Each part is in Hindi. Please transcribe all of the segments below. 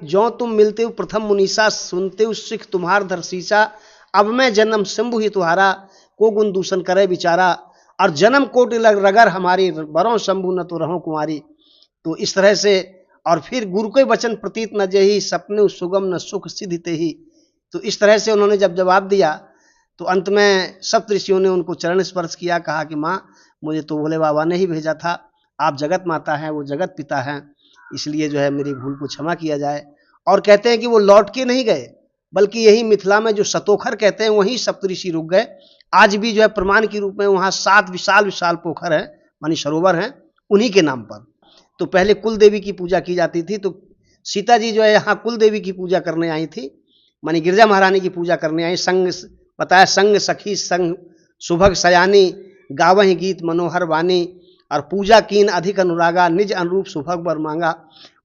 ज्यों तुम मिलते हो प्रथम मुनीसा, सुनते हो सिख तुम्हार धर सीसा, अब मैं जन्म शंभु ही तुम्हारा, को गुण दूषण करे बिचारा, और जन्म कोटि लग रगर हमारी, बरों शंभु न तो रहो कुमारी। तो इस तरह से, और फिर गुरु के वचन प्रतीत न जेहि, सपने सुगम न सुख सिद्धि तेहि। तो इस तरह से उन्होंने जब जवाब दिया तो अंत में सप्त ऋषियों ने उनको चरण स्पर्श किया, कहा कि माँ मुझे तो भोले बाबा ने ही भेजा था, आप जगत माता हैं, वो जगत पिता हैं, इसलिए जो है मेरी भूल को क्षमा किया जाए। और कहते हैं कि वो लौट के नहीं गए, बल्कि यही मिथिला में जो सतोखर कहते हैं वहीं सप्तऋषि रुक गए। आज भी जो है प्रमाण के रूप में वहाँ 7 विशाल विशाल पोखर हैं, मानी सरोवर हैं, उन्हीं के नाम पर। तो पहले कुल देवी की पूजा की जाती थी, तो सीता जी जो है यहाँ कुल देवी की पूजा करने आई थी, मानी गिरजा महारानी की पूजा करने आई। संग बताया संग सखी संग सुभग सयानी, गावहि गीत मनोहर वाणी, और पूजा कीन अधिक अनुरागा, निज अनुरूप सुभग वर मांगा।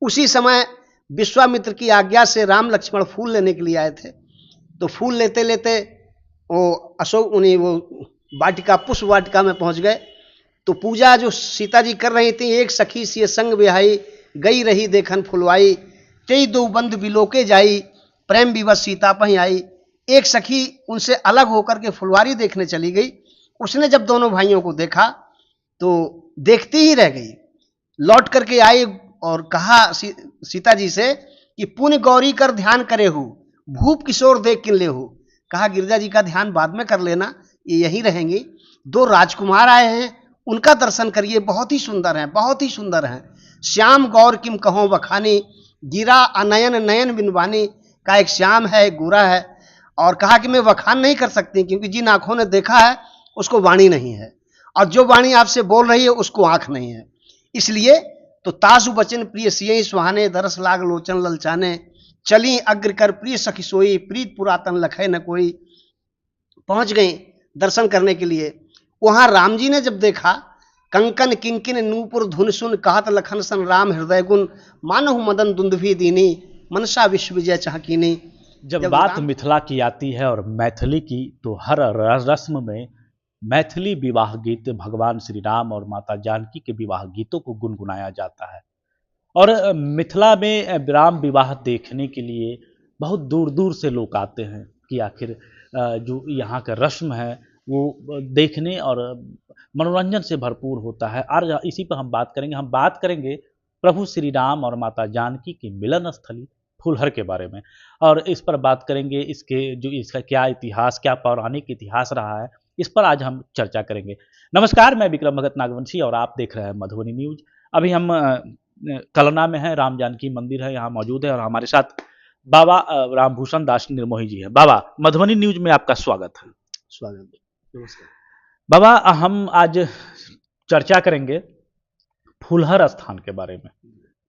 उसी समय विश्वामित्र की आज्ञा से राम लक्ष्मण फूल लेने के लिए आए थे। तो फूल लेते लेते वो अशोक उन्हीं वो वाटिका, पुष्प वाटिका में पहुंच गए। तो पूजा जो सीता जी कर रही थी, एक सखी सी संग बिहाई, गई रही देखन फुलवाई, तेई दो बंद बिलोके जाई, प्रेम विवश सीता पही आई। एक सखी उनसे अलग होकर के फुलवारी देखने चली गई। उसने जब दोनों भाइयों को देखा तो देखती ही रह गई, लौट करके आई और कहा सीता जी से कि पुण्य गौरी कर ध्यान करे हो, भूप किशोर देख किन ले हो। कहा गिरजा जी का ध्यान बाद में कर लेना, ये यहीं रहेंगी। 2 राजकुमार आए हैं, उनका दर्शन करिए, बहुत ही सुंदर हैं, बहुत ही सुंदर हैं। श्याम गौर किम कहो बखानी, गिरा अनयन नयन बिनवानी। का एक श्याम है, एक गोरा है। और कहा कि मैं वखान नहीं कर सकती, क्योंकि जिन आंखों ने देखा है उसको वाणी नहीं है, और जो वाणी आपसे बोल रही है उसको आंख नहीं है। इसलिए तो तासु बचन प्रिय सियहि सुहाने, दरस लाग लोचन ललचाने, चली अग्र कर प्रिय सखी सोई, प्रीत पुरातन लखै न कोई। पहुंच गई दर्शन करने के लिए। वहां राम जी ने जब देखा, कंकन किंकिन नूपुर धुन सुन, कहत लखन सन राम हृदय गुण, मानहु मदन दुंदुभि दीनी, मनसा विश्व विजय चाहकीनी। जब बात मिथिला की आती है और मैथिली की, तो हर रस्म में मैथिली विवाह गीत भगवान श्री राम और माता जानकी के विवाह गीतों को गुनगुनाया जाता है। और मिथिला में राम विवाह देखने के लिए बहुत दूर दूर से लोग आते हैं कि आखिर जो यहाँ का रस्म है वो देखने और मनोरंजन से भरपूर होता है। और इसी पर हम बात करेंगे प्रभु श्री राम और माता जानकी की मिलन स्थली फूलहर के बारे में। और इस पर बात करेंगे, इसका क्या इतिहास, क्या पौराणिक इतिहास रहा है, इस पर आज हम चर्चा करेंगे। नमस्कार, मैं विक्रम भगत नागवंशी और आप देख रहे हैं मधुबनी न्यूज। अभी हम कलना में हैं, राम जानकी मंदिर है, यहाँ मौजूद है और हमारे साथ बाबा रामभूषण दास निर्मोही जी हैं। बाबा, मधुबनी न्यूज में आपका स्वागत है। स्वागत, नमस्कार बाबा। हम आज चर्चा करेंगे फूलहर स्थान के बारे में,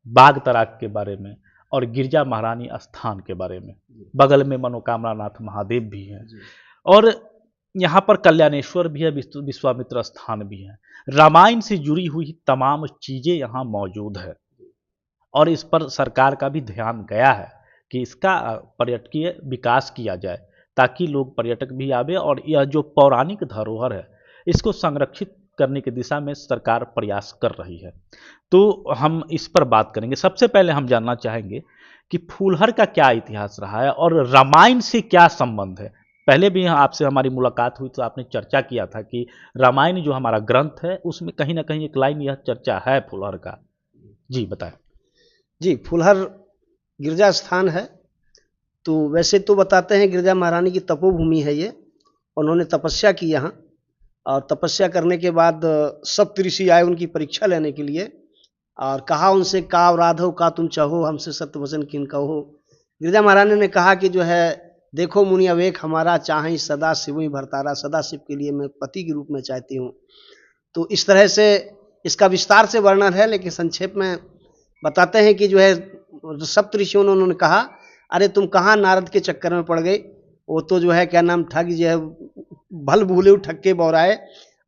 बाग तराक के बारे में और गिरजा महारानी स्थान के बारे में। बगल में मनोकामना नाथ महादेव भी हैं और यहाँ पर कल्याणेश्वर भी है, विश्वामित्र स्थान भी है। रामायण से जुड़ी हुई तमाम चीज़ें यहाँ मौजूद है और इस पर सरकार का भी ध्यान गया है कि इसका पर्यटकीय विकास किया जाए, ताकि लोग पर्यटक भी आवे और यह जो पौराणिक धरोहर है इसको संरक्षित करने की दिशा में सरकार प्रयास कर रही है। तो हम इस पर बात करेंगे। सबसे पहले हम जानना चाहेंगे कि फूलहर का क्या इतिहास रहा है और रामायण से क्या संबंध है। पहले भी आपसे हमारी मुलाकात हुई तो आपने चर्चा किया था कि रामायण जो हमारा ग्रंथ है उसमें कहीं ना कहीं एक लाइन यह चर्चा है फूलहर का। जी बताएं। जी, फूलहर गिरजा स्थान है। तो वैसे तो बताते हैं गिरजा महारानी की तपोभूमि है ये। उन्होंने तपस्या की यहाँ, और तपस्या करने के बाद सप्तऋषि आए उनकी परीक्षा लेने के लिए, और कहा उनसे का अपराध हो, का तुम चाहो, हमसे सत्य वचन किन कहो। गिरजा महारानी ने कहा कि जो है देखो मुनि अवेक हमारा, चाहे सदा शिव ही भरतारा, सदा शिव के लिए मैं पति के रूप में चाहती हूँ। तो इस तरह से इसका विस्तार से वर्णन है, लेकिन संक्षेप में बताते हैं कि जो है सप्तऋषियों ने उन्होंने कहा अरे तुम कहाँ नारद के चक्कर में पड़ गए, वो तो जो है क्या नाम ठग जो है भल भूले ठक्के बौराए,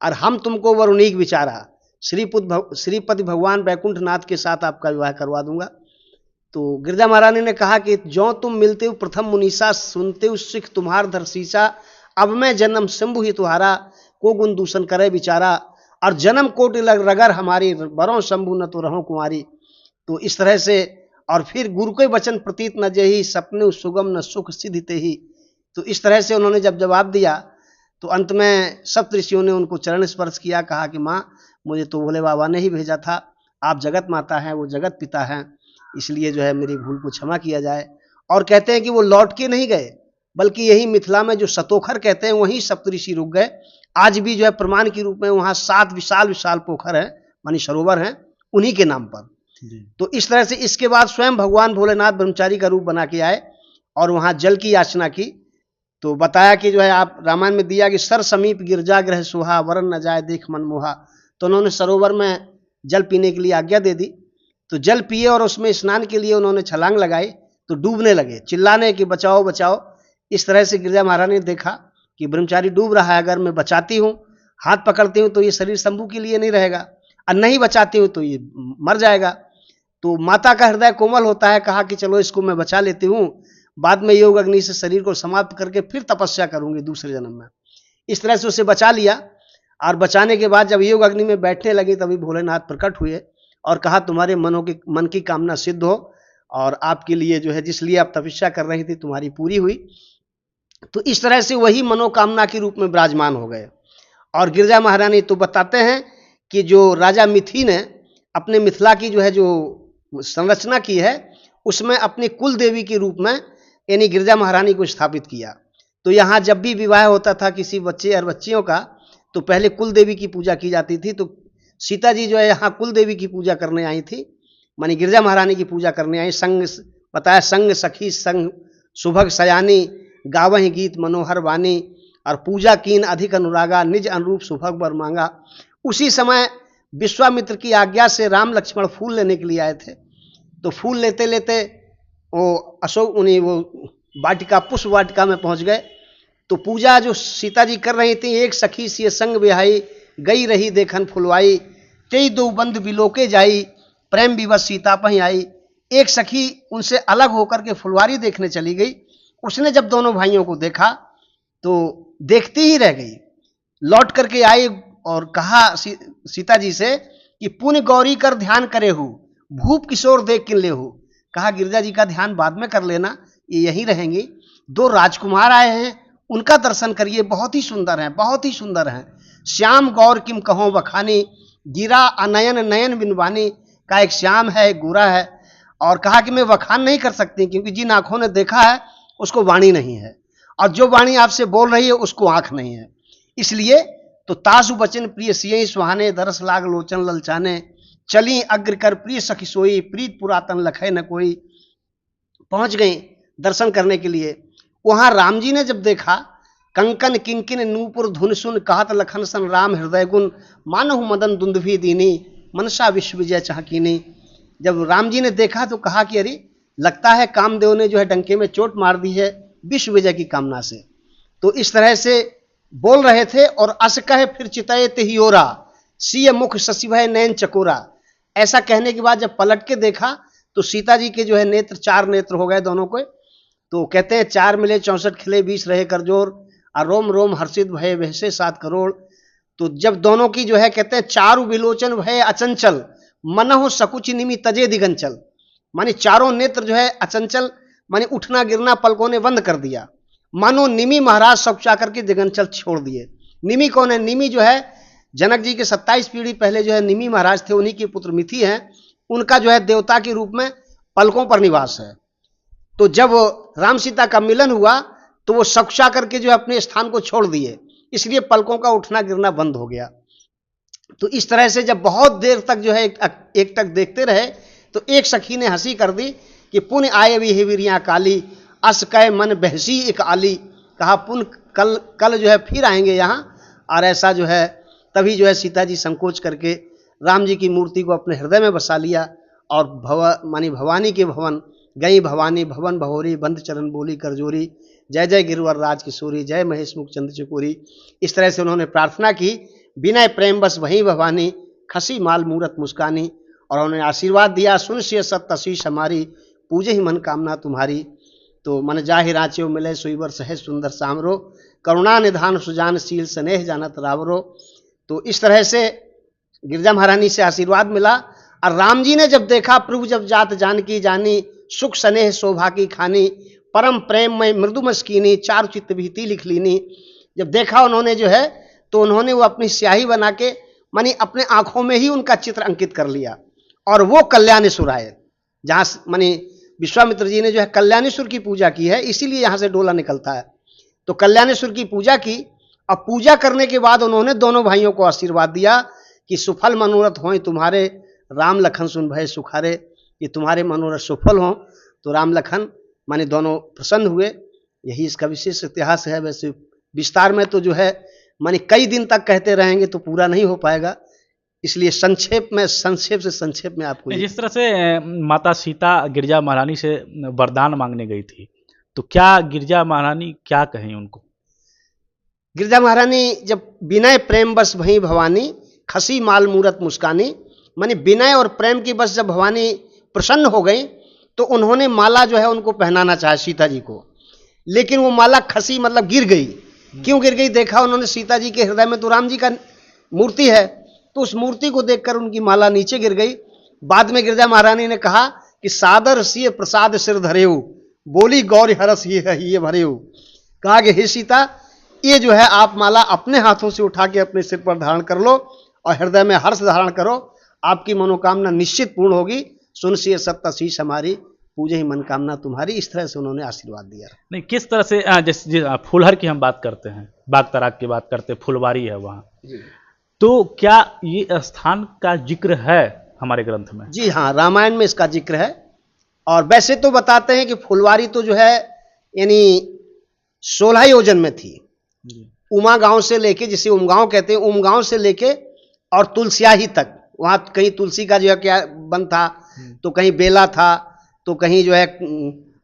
और हम तुमको वरुणीक विचारा, श्रीपति भगवान बैकुंठ नाथ के साथ आपका विवाह करवा दूंगा। तो गिरजा महारानी ने कहा कि ज्यों तुम मिलते हो प्रथम मुनीसा, सुनते हो सिख तुम्हार धर सीसा, अब मैं जन्म शंभु ही तुम्हारा, को गुण दूषण करे बिचारा, और जन्म कोटि लग रगर हमारी, बरों शंभु न तो रहो कुमारी। तो इस तरह से, और फिर गुरु के वचन प्रतीत न जेहि, सपने सुगम न सुख सिद्धि तेहि। तो इस तरह से उन्होंने जब जवाब दिया तो अंत में सप्त ऋषियों ने उनको चरण स्पर्श किया, कहा कि माँ मुझे तो भोले बाबा ने ही भेजा था, आप जगत माता हैं, वो जगत पिता हैं, इसलिए जो है मेरी भूल को क्षमा किया जाए। और कहते हैं कि वो लौट के नहीं गए, बल्कि यही मिथिला में जो सतोखर कहते हैं वहीं सप्तऋषि रुक गए। आज भी जो है प्रमाण के रूप में वहाँ 7 विशाल विशाल पोखर हैं, मानी सरोवर हैं, उन्हीं के नाम पर। तो इस तरह से इसके बाद स्वयं भगवान भोलेनाथ ब्रह्मचारी का रूप बना के आए और वहाँ जल की याचना की। तो बताया कि जो है आप रामायण में दिया कि सर समीप गिरजा ग्रह सुहा, वरन न जाए देख मन मोहा। तो उन्होंने सरोवर में जल पीने के लिए आज्ञा दे दी। तो जल पिए और उसमें स्नान के लिए उन्होंने छलांग लगाई तो डूबने लगे, चिल्लाने कि बचाओ बचाओ। इस तरह से गिरजा महारानी ने देखा कि ब्रह्मचारी डूब रहा है, अगर मैं बचाती हूँ, हाथ पकड़ती हूँ तो ये शरीर शंभू के लिए नहीं रहेगा, और नहीं बचाती हूँ तो ये मर जाएगा। तो माता का हृदय कोमल होता है, कहा कि चलो इसको मैं बचा लेती हूँ, बाद में योग अग्नि से शरीर को समाप्त करके फिर तपस्या करूंगी दूसरे जन्म में। इस तरह से उसे बचा लिया। और बचाने के बाद जब योग अग्नि में बैठने लगी तभी भोलेनाथ प्रकट हुए और कहा तुम्हारे मन की कामना सिद्ध हो, और आपके लिए जो है जिस लिए आप तपस्या कर रही थी तुम्हारी पूरी हुई। तो इस तरह से वही मनोकामना के रूप में विराजमान हो गए। और गिरजा महारानी तो बताते हैं कि जो राजा मिथि ने अपने मिथिला की जो है जो संरचना की है उसमें अपनी कुल देवी के रूप में यानी गिरजा महारानी को स्थापित किया। तो यहाँ जब भी विवाह होता था किसी बच्चे और बच्चियों का तो पहले कुल देवी की पूजा की जाती थी। तो सीता जी जो है यहाँ कुल देवी की पूजा करने आई थी, मानी गिरजा महारानी की पूजा करने आई। संग बताया संग सखी संग सुभग सयानी, गावहि गीत मनोहर वाणी, और पूजा कीन अधिक अनुरागा, निज अनुरूप सुभग वर मांगा। उसी समय विश्वामित्र की आज्ञा से राम लक्ष्मण फूल लेने के लिए आए थे। तो फूल लेते लेते वो अशोक उन्हीं वो वाटिका पुष्प वाटिका में पहुंच गए। तो पूजा जो सीता जी कर रही थी, एक सखी सी संग बिहाई, गई रही देखन फुलवाई, तेई दो बंद बिलोके जाई, प्रेम विवश सीता पही आई। एक सखी उनसे अलग होकर के फुलवारी देखने चली गई। उसने जब दोनों भाइयों को देखा तो देखती ही रह गई, लौट करके आई और कहा सीता जी से कि पुण्य गौरी कर ध्यान करे हो, भूप किशोर देख किन ले हो। कहा गिरजा जी का ध्यान बाद में कर लेना, ये यहीं रहेंगी। 2 राजकुमार आए हैं, उनका दर्शन करिए, बहुत ही सुंदर हैं, बहुत ही सुंदर हैं। श्याम गौर किम कहो बखानी, गिरा अनयन नयन बिनवानी। का एक श्याम है एक गोरा है। और कहा कि मैं वखान नहीं कर सकती क्योंकि जिन आंखों ने देखा है उसको वाणी नहीं है, और जो वाणी आपसे बोल रही है उसको आंख नहीं है। इसलिए तो तासु बचन प्रिय सियहि सुहाने, दरस लाग लोचन ललचाने, चली अग्र कर प्रिय सखी सोई, प्रीत पुरातन लखै न कोई। पहुंच गई दर्शन करने के लिए। वहां राम जी ने जब देखा, कंकन किंकिन नूपुर धुन सुन, कहत लखन सन राम हृदय गुण, मानहु मदन दुंदभी दीनी, मनसा विश्व विजय चाहकीनी। जब राम जी ने देखा तो कहा कि अरे लगता है कामदेव ने जो है डंके में चोट मार दी है विश्व विजय की कामना से। तो इस तरह से बोल रहे थे। और अस कहे फिर चितये तिहियोरा, सीय मुख शशि भय नयन चकोरा। ऐसा कहने के बाद जब पलट के देखा तो सीता जी के जो है नेत्र 4 नेत्र हो गए दोनों को। तो कहते हैं 4 मिले 64 खिले 20 रहे कर जोर, और रोम रोम हर्षित भय वैसे 7 करोड़। तो जब दोनों की जो है कहते हैं चारु विलोचन भय अचंचल, मनहु सकुच निमि तजे दिगंचल। माने चारों नेत्र जो है अचंचल, माने उठना गिरना पलकों ने बंद कर दिया। मानो निमि महाराज सकुचा करके दिगंचल छोड़ दिए। निमि कौन है? निमि जो है जनक जी के 27 पीढ़ी पहले जो है निमि महाराज थे, उन्हीं के पुत्र मिथि हैं। उनका जो है देवता के रूप में पलकों पर निवास है। तो जब राम सीता का मिलन हुआ तो वो सकुचा करके जो है अपने स्थान को छोड़ दिए, इसलिए पलकों का उठना गिरना बंद हो गया। तो इस तरह से जब बहुत देर तक जो है एक तक देखते रहे तो एक सखी ने हंसी कर दी कि पुण्य आए भी हेवीरियाँ काली, अस कह मन बहसी एक आली। कहा पुण्य कल जो है फिर आएंगे यहाँ। और ऐसा जो है तभी जो है सीता जी संकोच करके राम जी की मूर्ति को अपने हृदय में बसा लिया। और मानी भवानी के भवन गई भवानी, भवन भवोरी, बंद चरण बोली करजोरी, जय जय गिरवर राज किशोरी, जय महेश मुख चंद्र चकोरी। इस तरह से उन्होंने प्रार्थना की, विनय प्रेम बस वही भवानी, खसी माल मूरत मुस्कानी। और उन्होंने आशीर्वाद दिया, सुन से सत्य शीश हमारी, पूजे ही मन कामना तुम्हारी। तो मन जाहि रांचियो मिले सुईवर सहे सुंदर सामरो, करुणा निधान सुजान शील स्नेह जानत रावरो। तो इस तरह से गिरजा महारानी से आशीर्वाद मिला और राम जी ने जब देखा प्रभु जब जात जानकी जानी, सुख स्नेह शोभा की खानी, परम प्रेम में मृदु मस्कीनी, चारु चित्त भीति लिख लीनी। जब देखा उन्होंने जो है तो उन्होंने वो अपनी स्याही बना के मानी अपने आंखों में ही उनका चित्र अंकित कर लिया, और वो कल्याणेश्वर आए जहाँ मानी विश्वामित्र जी ने जो है कल्याणेश्वर की पूजा की है, इसीलिए यहाँ से डोला निकलता है। तो कल्याणेश्वर की पूजा की, अब पूजा करने के बाद उन्होंने दोनों भाइयों को आशीर्वाद दिया कि सुफल मनोरथ हों तुम्हारे, राम लखन सुन भय सुखारे, कि तुम्हारे मनोरथ सुफल हों। तो राम लखन माने दोनों प्रसन्न हुए। यही इसका विशेष इतिहास है। वैसे विस्तार में तो जो है माने कई दिन तक कहते रहेंगे तो पूरा नहीं हो पाएगा, इसलिए संक्षेप से संक्षेप में आपको जिस तरह से माता सीता गिरजा महारानी से वरदान मांगने गई थी, तो क्या गिरजा महारानी क्या कहें उनको? गिरजा महारानी जब विनय प्रेम बस भई भवानी, खसी माल मूरत मुस्कानी, माने विनय और प्रेम की बस जब भवानी प्रसन्न हो गई तो उन्होंने माला जो है उनको पहनाना चाहा सीता जी को, लेकिन वो माला खसी मतलब गिर गई। क्यों गिर गई? देखा उन्होंने सीता जी के हृदय में तो राम जी का मूर्ति है, तो उस मूर्ति को देखकर उनकी माला नीचे गिर गई। बाद में गिरजा महारानी ने कहा कि सादर सिय प्रसाद सिर धरेऊ, बोली गौरी हरस ये भरेऊ। कहा कि हे सीता, ये जो है आप माला अपने हाथों से उठा के अपने सिर पर धारण कर लो और हृदय में हर्ष धारण करो, आपकी मनोकामना निश्चित पूर्ण होगी। सुन सिय सत्ता शीश हमारी, पूजे ही मनोकामना तुम्हारी। इस तरह से उन्होंने आशीर्वाद दिया। नहीं, किस तरह से जैसे फुलहर की हम बात करते हैं, बागतराक की बात करते हैं, फुलवारी है वहाँ, तो क्या ये स्थान का जिक्र है हमारे ग्रंथ में? जी हाँ, रामायण में इसका जिक्र है। और वैसे तो बताते हैं कि फुलवारी तो जो है यानी 16 योजन में थी। उमा गांव से लेके, जिसे उमगांव कहते हैं, उमगांव से लेके और तुलसियाही तक, वहाँ कहीं तुलसी का जो है क्या वन था, तो कहीं बेला था, तो कहीं जो है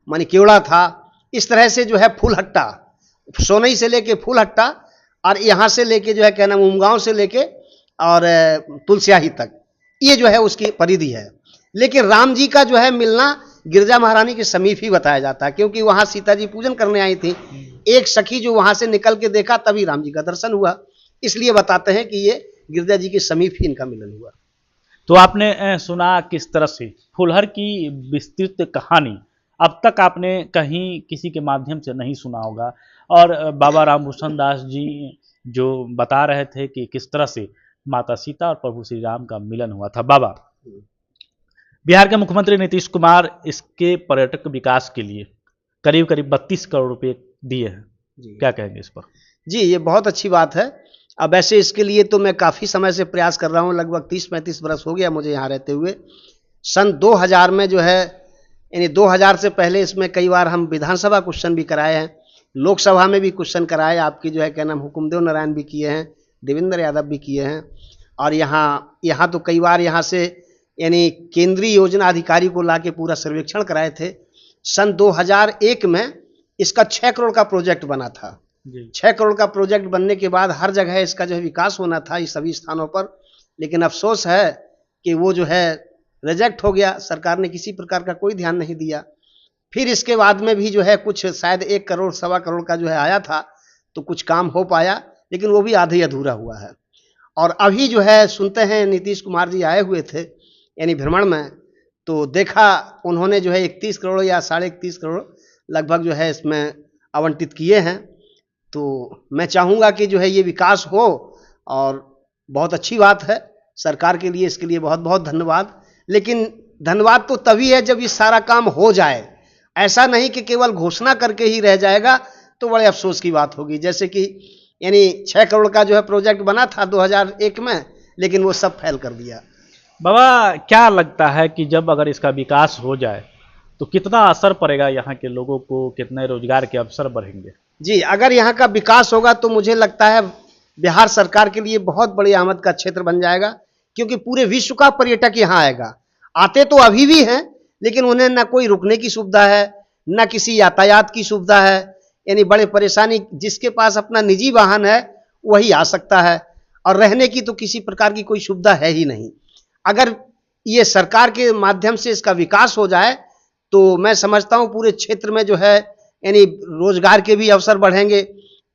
मानी केवड़ा था। इस तरह से जो है फूलहट्टा, सोनई से लेके फूलहट्टा, और यहाँ से लेके जो है क्या नाम उमगांव से लेके और तुलसियाही तक, ये जो है उसकी परिधि है। लेकिन राम जी का जो है मिलना गिरजा महारानी के समीप ही बताया जाता है, क्योंकि वहाँ सीता जी पूजन करने आई थी। एक सखी जो वहाँ से निकल के देखा तभी राम जी का दर्शन हुआ, इसलिए बताते हैं कि ये गिरजा जी के समीप ही इनका मिलन हुआ। तो आपने सुना किस तरह से फुलहर की विस्तृत कहानी अब तक आपने कहीं किसी के माध्यम से नहीं सुना होगा, और बाबा रामभूषण दास जी जो बता रहे थे कि किस तरह से माता सीता और प्रभु श्री राम का मिलन हुआ था। बाबा, बिहार के मुख्यमंत्री नीतीश कुमार इसके पर्यटक विकास के लिए करीब करीब 32 करोड़ रुपए दिए हैं, क्या कहेंगे इस पर? जी, ये बहुत अच्छी बात है। अब ऐसे इसके लिए तो मैं काफ़ी समय से प्रयास कर रहा हूँ, लगभग 30-35 बरस हो गया मुझे यहाँ रहते हुए। सन 2000 में जो है, यानी 2000 से पहले इसमें कई बार हम विधानसभा क्वेश्चन भी कराए हैं, लोकसभा में भी क्वेश्चन कराए, आपकी जो है क्या नाम हुकुमदेव नारायण भी किए हैं, देवेंद्र यादव भी किए हैं, और यहाँ तो कई बार यहाँ से यानी केंद्रीय योजना अधिकारी को ला के पूरा सर्वेक्षण कराए थे। सन 2001 में इसका 6 करोड़ का प्रोजेक्ट बना था। 6 करोड़ का प्रोजेक्ट बनने के बाद हर जगह इसका जो है विकास होना था, इस सभी स्थानों पर, लेकिन अफसोस है कि वो जो है रिजेक्ट हो गया। सरकार ने किसी प्रकार का कोई ध्यान नहीं दिया। फिर इसके बाद में भी जो है कुछ शायद 1 करोड़ 1.25 करोड़ का जो है आया था, तो कुछ काम हो पाया, लेकिन वो भी आधे अधूरा हुआ है। और अभी जो है सुनते हैं नीतीश कुमार जी आए हुए थे यानी भ्रमण में, तो देखा उन्होंने जो है 31 करोड़ या 31.5 करोड़ लगभग जो है इसमें आवंटित किए हैं। तो मैं चाहूँगा कि जो है ये विकास हो, और बहुत अच्छी बात है सरकार के लिए, इसके लिए बहुत बहुत धन्यवाद। लेकिन धन्यवाद तो तभी है जब ये सारा काम हो जाए, ऐसा नहीं कि केवल घोषणा करके ही रह जाएगा, तो बड़े अफसोस की बात होगी। जैसे कि यानी 6 करोड़ का जो है प्रोजेक्ट बना था 2001 में, लेकिन वो सब फेल कर दिया। बाबा, क्या लगता है कि जब अगर इसका विकास हो जाए तो कितना असर पड़ेगा यहाँ के लोगों को, कितने रोजगार के अवसर बढ़ेंगे? जी, अगर यहाँ का विकास होगा तो मुझे लगता है बिहार सरकार के लिए बहुत बड़ी आमद का क्षेत्र बन जाएगा, क्योंकि पूरे विश्व का पर्यटक यहाँ आएगा। आते तो अभी भी हैं, लेकिन उन्हें ना कोई रुकने की सुविधा है, ना किसी यातायात की सुविधा है, यानी बड़े परेशानी। जिसके पास अपना निजी वाहन है वही आ सकता है, और रहने की तो किसी प्रकार की कोई सुविधा है ही नहीं। अगर ये सरकार के माध्यम से इसका विकास हो जाए तो मैं समझता हूँ पूरे क्षेत्र में जो है यानी रोजगार के भी अवसर बढ़ेंगे,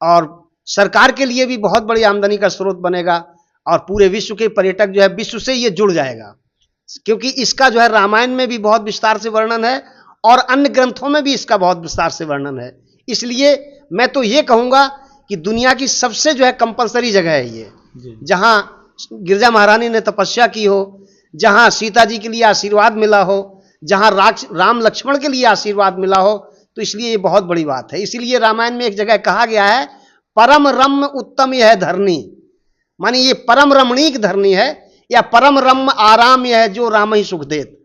और सरकार के लिए भी बहुत बड़ी आमदनी का स्रोत बनेगा, और पूरे विश्व के पर्यटक जो है विश्व से ये जुड़ जाएगा। क्योंकि इसका जो है रामायण में भी बहुत विस्तार से वर्णन है और अन्य ग्रंथों में भी इसका बहुत विस्तार से वर्णन है। इसलिए मैं तो ये कहूँगा कि दुनिया की सबसे जो है कंपलसरी जगह है ये, जहाँ गिरजा महारानी ने तपस्या की हो, जहाँ सीता जी के लिए आशीर्वाद मिला हो, जहाँ राम लक्ष्मण के लिए आशीर्वाद मिला हो, तो इसलिए ये बहुत बड़ी बात है। इसीलिए रामायण में एक जगह कहा गया है, परम रम्य उत्तम यह धरनी, माने ये परम रमणीक धरनी है, या परम रम्य आराम यह है जो राम ही सुख देत,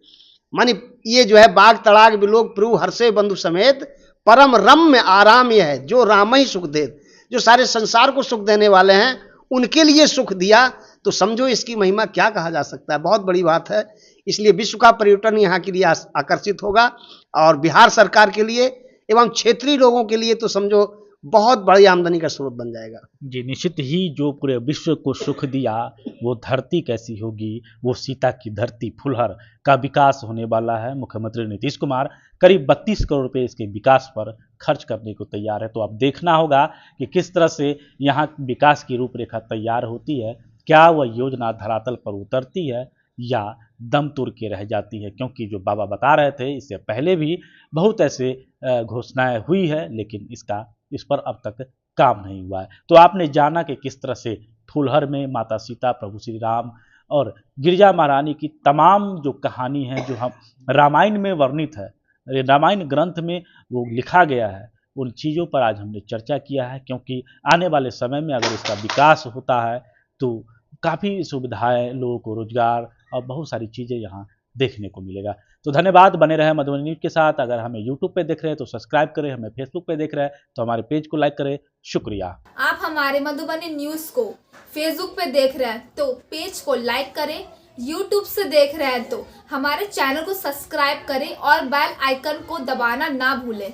माने ये जो है बाग तड़ाग बिलोक प्रभु हर्षे बंधु समेत परम रम्य आराम यह है जो राम ही सुख देत, जो सारे संसार को सुख देने वाले हैं उनके लिए सुख दिया, तो समझो इसकी महिमा क्या कहा जा सकता है, बहुत बड़ी बात है। इसलिए विश्व का पर्यटन यहाँ के लिए आकर्षित होगा और बिहार सरकार के लिए एवं क्षेत्रीय लोगों के लिए तो समझो बहुत बड़ी आमदनी का स्रोत बन जाएगा। जी, निश्चित ही जो पूरे विश्व को सुख दिया वो धरती कैसी होगी, वो सीता की धरती फुलहर का विकास होने वाला है। मुख्यमंत्री नीतीश कुमार करीब 32 करोड़ रुपए इसके विकास पर खर्च करने को तैयार है। तो अब देखना होगा कि किस तरह से यहाँ विकास की रूपरेखा तैयार होती है, क्या वह योजना धरातल पर उतरती है या दम तोड़ के रह जाती है, क्योंकि जो बाबा बता रहे थे इससे पहले भी बहुत ऐसे घोषणाएं हुई है, लेकिन इस पर अब तक काम नहीं हुआ है। तो आपने जाना कि किस तरह से फुलहर में माता सीता, प्रभु श्री राम और गिरजा महारानी की तमाम जो कहानी है, जो हम रामायण में वर्णित है, रामायण ग्रंथ में वो लिखा गया है, उन चीज़ों पर आज हमने चर्चा किया है। क्योंकि आने वाले समय में अगर इसका विकास होता है तो काफ़ी सुविधाएं, लोगों को रोजगार और बहुत सारी चीज़ें यहाँ देखने को मिलेगा। तो धन्यवाद, बने रहे मधुबनी न्यूज़ के साथ। अगर हमें यूट्यूब पे देख रहे हैं तो सब्सक्राइब करें, हमें फेसबुक पे देख रहे हैं तो हमारे पेज को लाइक करें। शुक्रिया। आप हमारे मधुबनी न्यूज़ को फेसबुक पे देख रहे हैं तो पेज को लाइक करें, यूट्यूब से देख रहे हैं तो हमारे चैनल को सब्सक्राइब करें और बेल आइकन को दबाना ना भूलें।